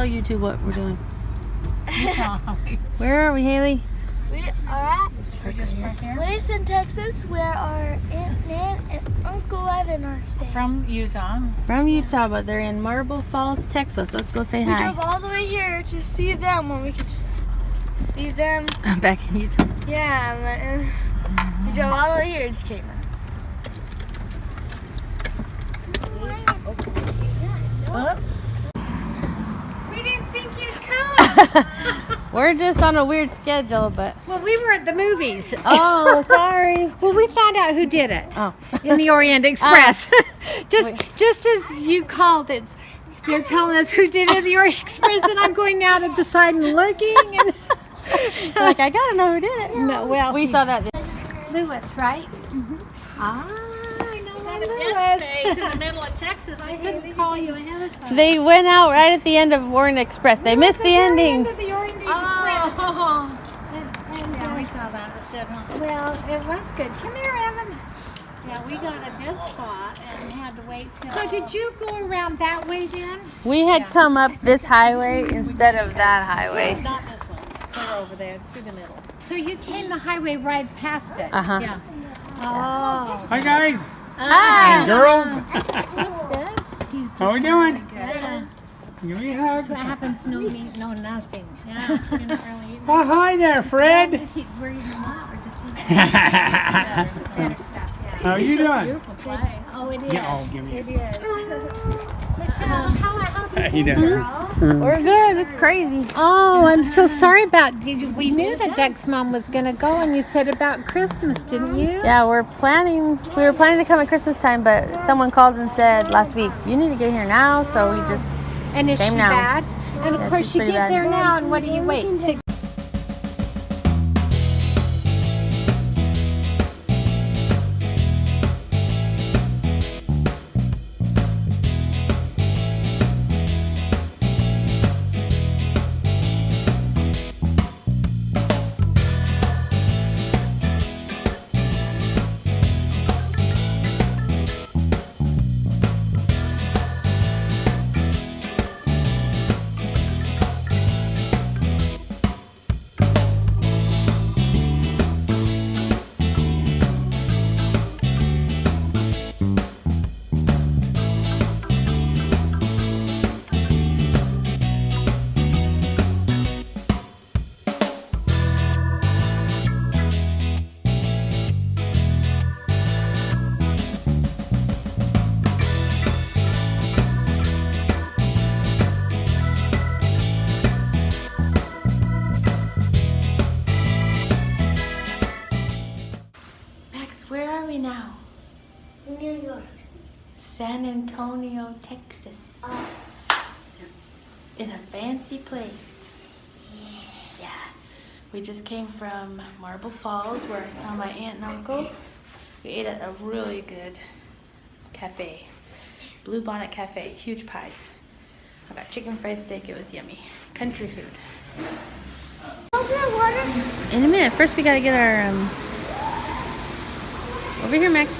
Tell YouTube what we're doing. Utah. Where are we, Haleigh? We are at Wilson, Texas, where our Aunt Nan and Uncle Evan are staying. From Utah. From Utah, but they're in Marble Falls, Texas. Let's go say We hi. drove all the way here to see them when we could just see them. Back in Utah. Yeah, and we drove all the way here and just came. Oh. We didn't think you'd come. We're just on a weird schedule, but... Well, we were at the movies. Oh, sorry. Well, we found out who did it Oh. in the Orient Express. just as you called it, you're telling us who did it in the Orient Express, and I'm going out at the side and looking. And Like, I gotta know who did it. no, well, We saw that. Lewis, right? Ah, I know That Lewis. space in the middle of Texas. We couldn't call you ahead of time. They went out right at the end of Orient Express. They missed the ending. Of the Orient Express. Oh. And, Yeah, we saw that. It was good, huh? well, it was good. Come here, Evan. Yeah, we got a dead spot and had to wait till... So did you go around that way then? We had come up this highway instead of that highway. Not this one. We're over there, through the middle. So you came the highway right past it. Uh-huh. Yeah. Oh. Hi guys Hi. and girls. That's good. How we doing? Good. Give me a hug. That's what happens. No meat, no nothing. Yeah, you're not really eating. Oh, hi there, Fred. We're eating up or just eating better stuff. Yeah. How you doing? Beautiful place. Oh, it is. Yeah, oh, give me. It is. Michelle, how You doing? girl? We're good. It's crazy. Oh, I'm so sorry about. We knew that Doug's mom was gonna go, and you said about Christmas, didn't you? Yeah, we were planning to come at Christmas time, but someone called and said last week, you need to get here now, so we just... And is Same she now. bad? And of Yeah, course she's you pretty get bad. there now, and what do you wait? 6. Max, where are we now? New York. San Antonio, Texas. In a fancy place. Yeah. We just came from Marble Falls where I saw my aunt and uncle. We ate at a really good cafe. Blue Bonnet Cafe, huge pies. I got chicken fried steak, it was yummy. Country food. In a minute, first we gotta get our, over here, Max.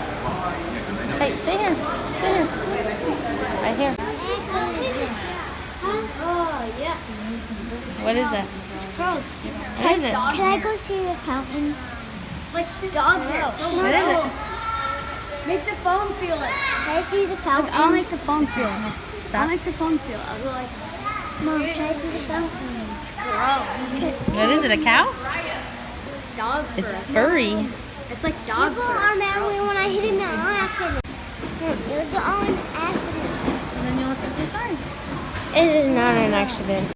Hey, stay here. Stay here. Right here. Oh, yeah. What is that? It's gross. What is it? Can I go see the fountain? Like dog hair. What is it? Make the phone feel it. Can I see the fountain? I'll make the phone feel it. I'll make the phone feel it. I'll go like, Mom, can I see the fountain? It's gross. What is it, a cow? Dog fur. It's furry. It's like dog fur. I remember when I hit him on accident. It was on accident. And then you'll have to say sorry. It is not an accident.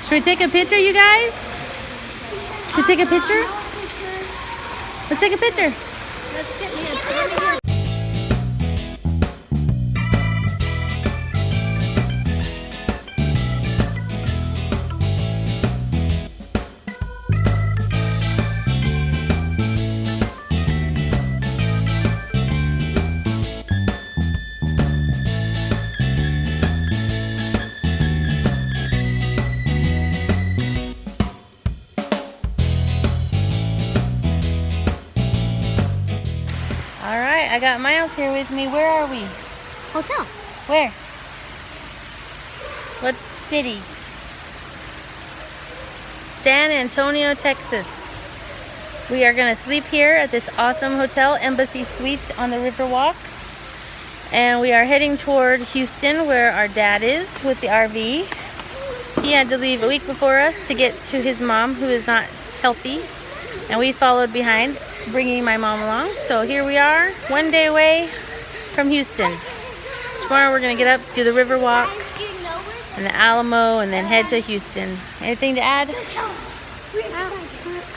Should we take a picture, you guys? Should we take a picture? Let's take a picture. Let's get me a right, I got Miles here with me. Where are we? Hotel. Where? What city? San Antonio, Texas. We are gonna sleep here at this awesome hotel, Embassy Suites on the Riverwalk. And we are heading toward Houston, where our dad is with the RV. He had to leave a week before us to get to his mom, who is not healthy. And we followed behind, bringing my mom along. So here we are, one day away from Houston. Tomorrow we're gonna get up, do the Riverwalk and the Alamo, and then head to Houston. Anything to add? I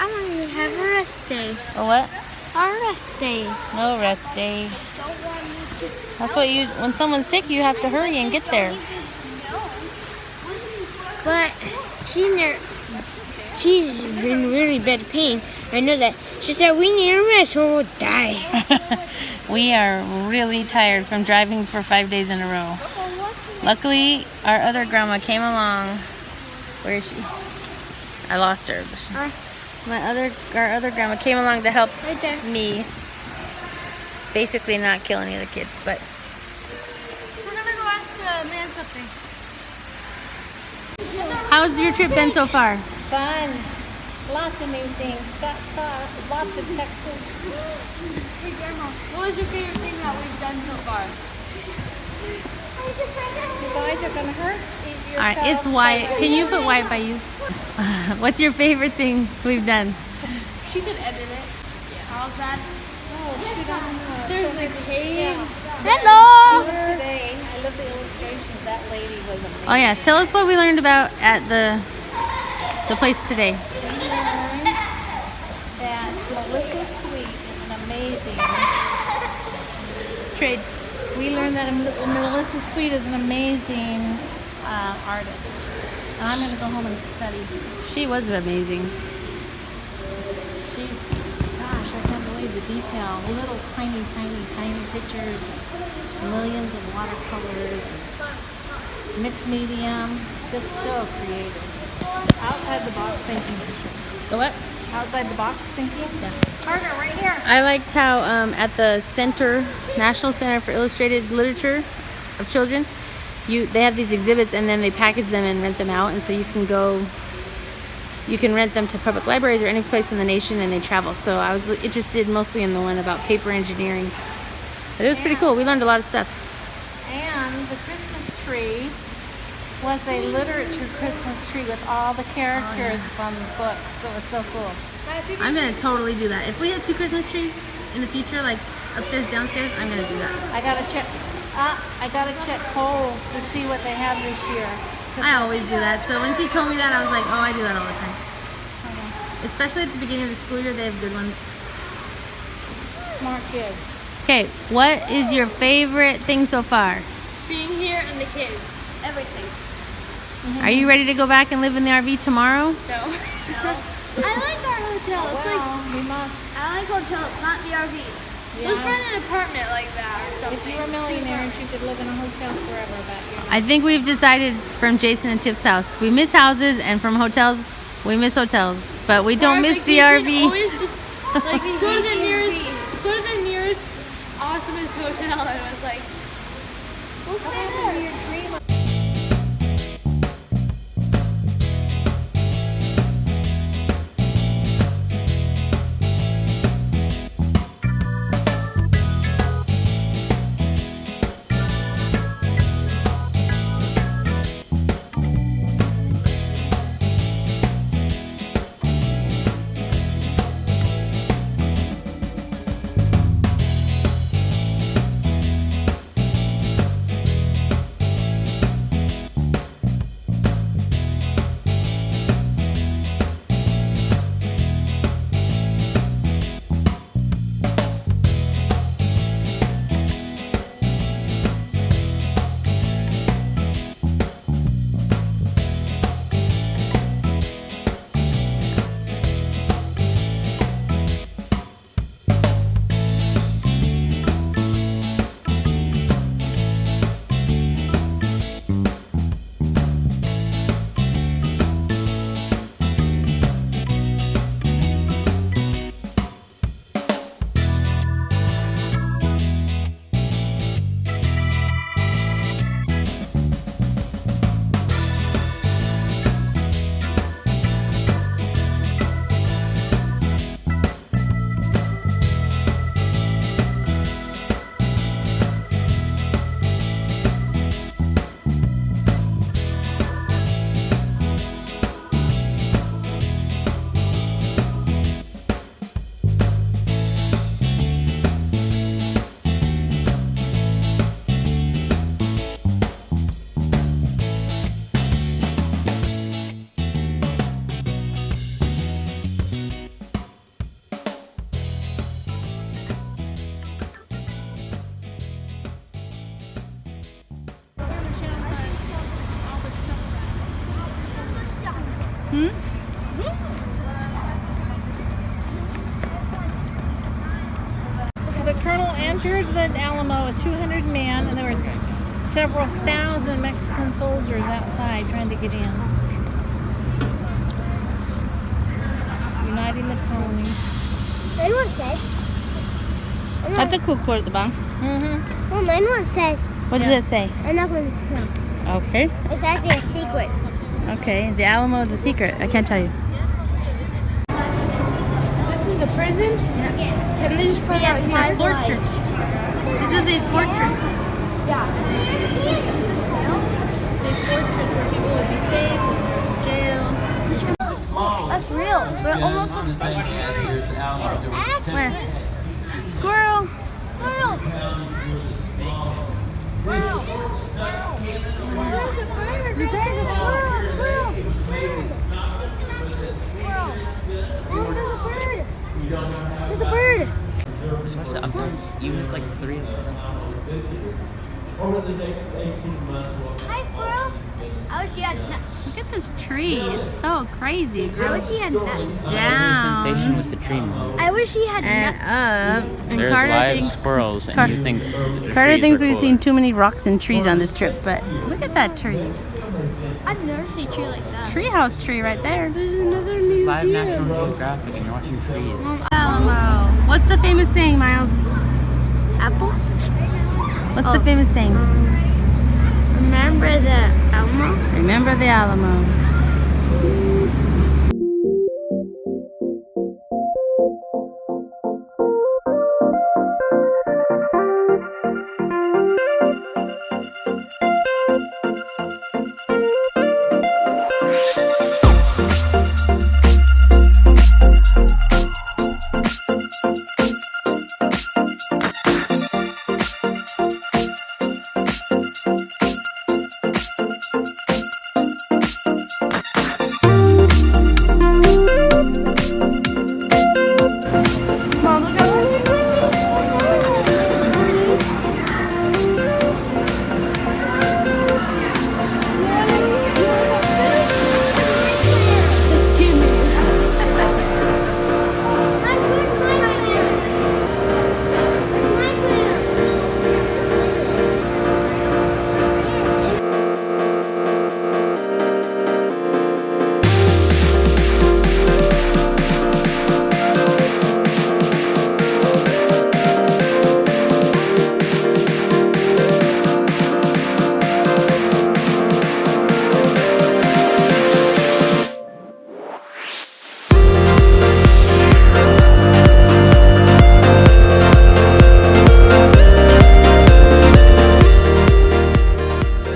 want to have a rest day. A what? A rest day. No rest day. That's what you, when someone's sick, you have to hurry and get there. But she's in really bad pain. I know that. She said we need a rest or we'll die. We are really tired from driving for 5 days in a row. Luckily, our other grandma came along. Where is she? I lost her. Our other grandma came along to help Right there. me. Basically not kill any of the kids, but We're gonna go ask the man something. how's your trip been so far? Fun. Lots of new things. Got saw lots of Texas. Hey Grandma, what was your favorite thing that we've done so far? You guys are gonna hurt yourself. All right, it's Wyatt. Can you put Wyatt by you? What's your favorite thing we've done? She could edit it. How's that? Oh, shoot, I don't know. There's the caves. I Hello! love today. I love the illustrations. That lady was amazing. Oh yeah, tell us what we learned about at the place today. We learned that Melissa's suite is an amazing. Trade. We learned that Melissa Sweet is an amazing artist. And I'm going to go home and study. She was amazing. She's, gosh, I can't believe the detail. Little tiny pictures, and millions of watercolors, and mixed medium. Just so creative. Outside the box thinking. The what? Outside the box thinking? Yeah. Partner, right here. I liked how at the center, National Center for Illustrated Literature of Children, they have these exhibits and then they package them and rent them out, and so you can rent them to public libraries or any place in the nation, and they travel. So I was interested mostly in the one about paper engineering, but it was pretty cool. We learned a lot of stuff. And the Christmas tree was a literature Christmas tree with all the characters from books. So it was so cool. I'm gonna totally do that. If we have 2 Christmas trees in the future, like upstairs, downstairs, I'm gonna do that. I gotta check Kohl's to see what they have this year. I always do that. So when she told me that, I was like, oh, I do that all the time. Especially at the beginning of the school year, they have good ones. Smart kids. Okay, what is your favorite thing so far? Being here and the kids. Everything. Are you ready to go back and live in the RV tomorrow? No. I like our hotel. It's like, We must. I like hotels, not the RV. Yeah. Let's rent an apartment like that or something. If you were millionaires, you could live in a hotel forever. But I think we've decided from Jason and Tip's house. We miss houses, and from hotels, we miss hotels. But we don't miss the RV. Always just like go to the nearest awesomest hotel, and it was like, we'll stay there. entered the Alamo with 200 men, and there were several thousand Mexican soldiers outside trying to get in. Uniting the colonies. Mine one says. That's a cool quote at the bottom. Mm-hmm. Well, mine one says. What does it say? I'm not going to tell. Okay. It's actually a secret. Okay. The Alamo is a secret. I can't tell you. This is a prison? Can they just put out here? This is a fortress. Yeah. It's a fortress where people would be safe. Jail. That's real. But it almost looks like Where? Squirrel. Squirrel. Squirrel. There's a bird. There's a squirrel. Squirrel. There's a bird. You was like 3 of them. Hi, squirrel. I wish you had nuts. Look at this tree. It's so crazy. I wish he had nuts. Sensation Down with the tree move. I wish he had and nuts. up. And There's Carter live thinks squirrels, and you think the Carter trees thinks are we've cooler. seen too many rocks and trees on this trip, but look at that tree. I've never seen a tree like that. Treehouse tree right there. There's another Live museum. National Geographic, and you're watching trees. Alamo. What's the famous saying, Miles? Apple? What's the famous saying? Remember the Alamo? Remember the Alamo.